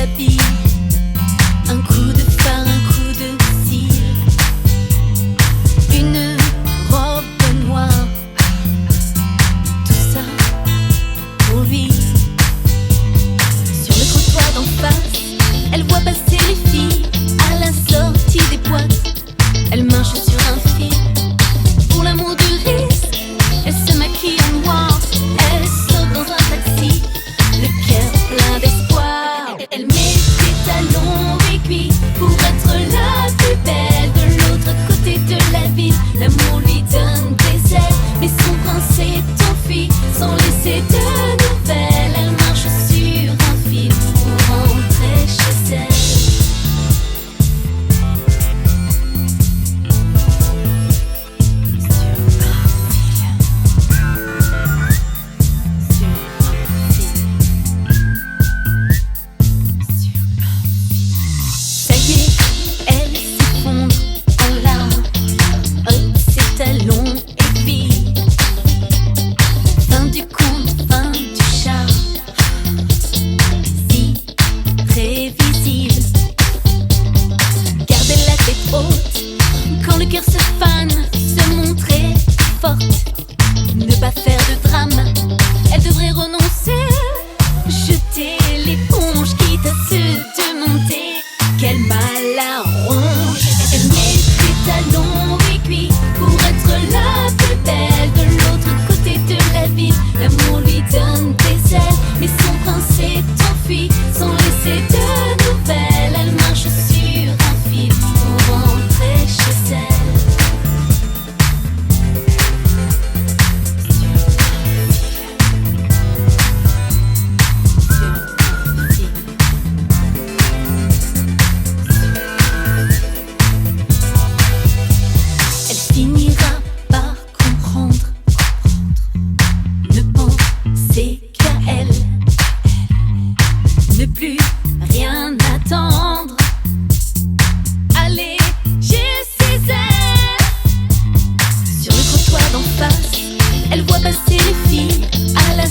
tapis. Un coup de phare, un coup de cire, une robe noire, tout ça pour lui. Sur le trottoir d'en face, elle voit passer les filles à la sortie des boîtes. Elle marche sur un fil pour l'amour du risque. Elle se maquille en noir, elle saute dans un taxi, le cœur plein d'espoir. Elle met ses talons aiguilles pour être la plus belle de l'autre côté de la ville. L'amour lui donne des ailes, mais son prince s'est enfui sans laisser de nouvelles. Elle marche sur un fil pour rentrer chez elle. Quand le cœur se fane, se montrer forte, ne pas faire de drame. Elle devrait renoncer, jeter l'éponge, quitte à se demander quel mal la ronge. Elle met ses talons aiguilles pour être la plus belle de l'autre côté de la ville. L'amour lui donne des ailes, mais son prince s'est enfui sans laisser de nouvelles. Elle marche sur un fil pour rentrer chez elle. Elle finira par comprendre, ne penser qu'à elle, ne plus rien attendre, aller chez elle. Sur le trottoir d'en face, elle voit passer les filles à la